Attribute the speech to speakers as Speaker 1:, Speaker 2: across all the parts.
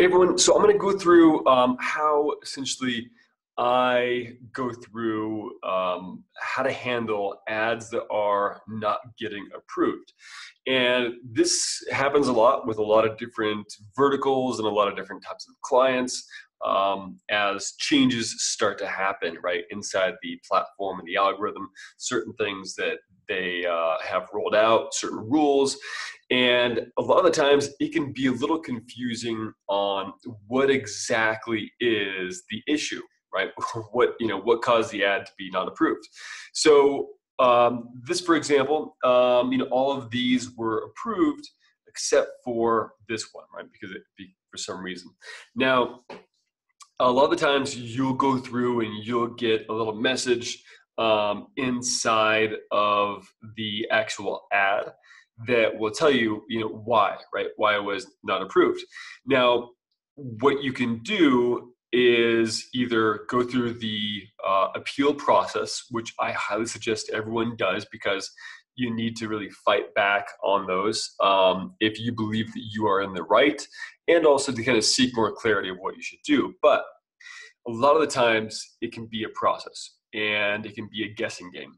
Speaker 1: Hey everyone, so I'm going to go through how essentially I go through how to handle ads that are not getting approved. And this happens a lot with a lot of different verticals and a lot of different types of clients as changes start to happen, right, inside the platform and the algorithm, certain things that they have rolled out, certain rules. And a lot of the times it can be a little confusing on what exactly is the issue, right? What caused the ad to be not approved. So this, for example, all of these were approved except for this one, right? Because for some reason. Now, a lot of the times you'll go through and you'll get a little message inside of the actual ad that will tell you, why, right? Why it was not approved. Now, what you can do is either go through the appeal process, which I highly suggest everyone does because you need to really fight back on those if you believe that you are in the right, and also to kind of seek more clarity of what you should do. But a lot of the times it can be a process and it can be a guessing game.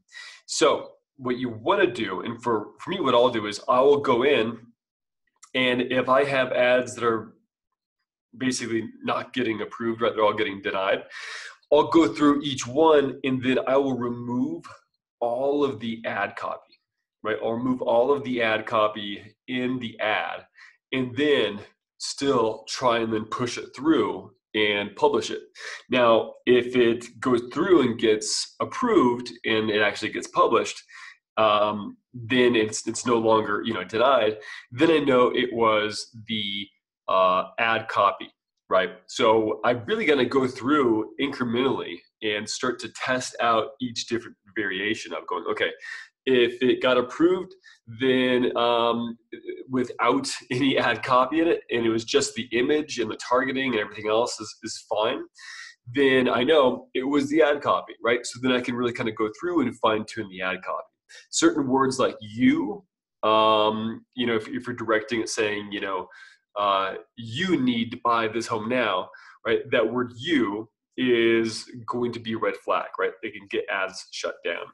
Speaker 1: So what you want to do, and for me, what I'll do is I will go in, and if I have ads that are basically not getting approved, right, they're all getting denied, I'll go through each one and then I will remove all of the ad copy, right? I'll remove all of the ad copy in the ad and then still try and then push it through and publish it. Now, if it goes through and gets approved and it actually gets published, then it's no longer denied. Then I know it was the ad copy, right? So I'm really going to go through incrementally and start to test out each different variation of going, okay, if it got approved, then without any ad copy in it, and it was just the image and the targeting and everything else is fine, then I know it was the ad copy, right? So then I can really kind of go through and fine tune the ad copy. Certain words like you, if you're directing it saying, you need to buy this home now, right? That word you is going to be a red flag, right? They can get ads shut down.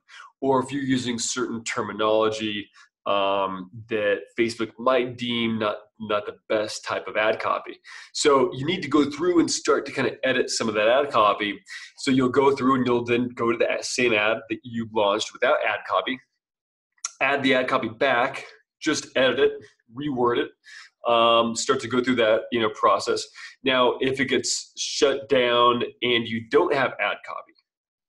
Speaker 1: Or if you're using certain terminology that Facebook might deem not the best type of ad copy. So you need to go through and start to kind of edit some of that ad copy. So you'll go through and you'll then go to the same ad that you launched without ad copy, add the ad copy back, just edit it, reword it, start to go through that process. Now, if it gets shut down and you don't have ad copy,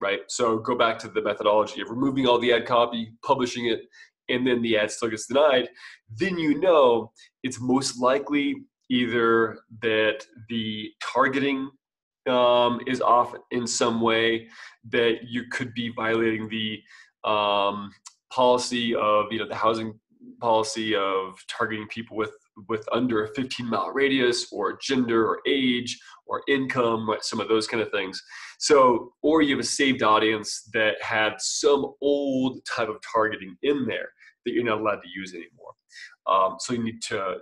Speaker 1: right? So go back to the methodology of removing all the ad copy, publishing it, and then the ad still gets denied, then it's most likely either that the targeting is off in some way, that you could be violating the policy of the housing policy of targeting people with under a 15-mile radius, or gender or age or income, right? Some of those kind of things. So, or you have a saved audience that had some old type of targeting in there that you're not allowed to use anymore. So you need to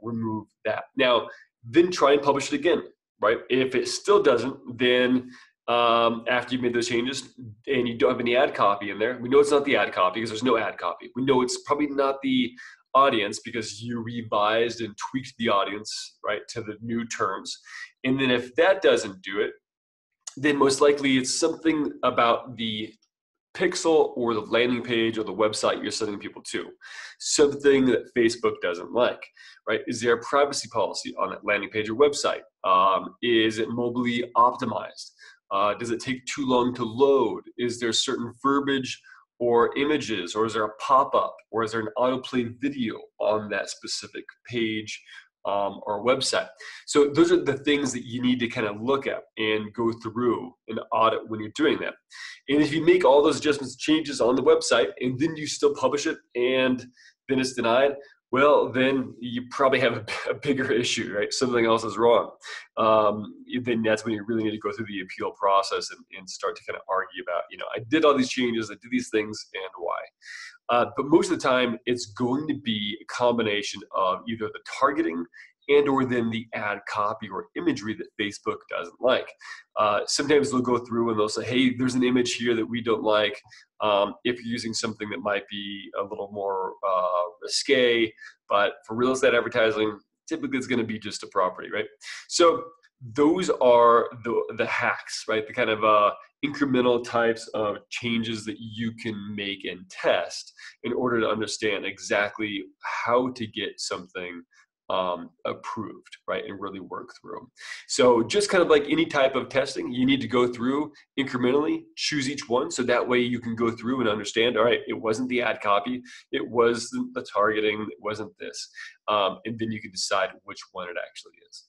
Speaker 1: remove that. Now, then try and publish it again, right? If it still doesn't, then after you've made those changes and you don't have any ad copy in there, we know it's not the ad copy because there's no ad copy. We know it's probably not the audience because you revised and tweaked the audience, right, to the new terms. And then if that doesn't do it, then most likely it's something about the pixel or the landing page or the website you're sending people to, something that Facebook doesn't like, right? Is there a privacy policy on that landing page or website? Is it mobilely optimized? Does it take too long to load? Is there certain verbiage or images, or is there a pop-up, or is there an autoplay video on that specific page or website? So those are the things that you need to kind of look at and go through and audit when you're doing that. And if you make all those adjustments, changes on the website, and then you still publish it and then it's denied, well, then you probably have a bigger issue, right? Something else is wrong. Then that's when you really need to go through the appeal process and start to kind of argue about, I did all these changes, I did these things, and why. But most of the time, it's going to be a combination of either the targeting and or then the ad copy or imagery that Facebook doesn't like. Sometimes they'll go through and they'll say, hey, there's an image here that we don't like. If you're using something that might be a little more risque, but for real estate advertising, typically it's going to be just a property, right? So those are the hacks, right? The kind of incremental types of changes that you can make and test in order to understand exactly how to get something approved, right? And really work through. So just kind of like any type of testing, you need to go through incrementally, choose each one. So that way you can go through and understand, all right, it wasn't the ad copy, it wasn't the targeting, it wasn't this. And then you can decide which one it actually is.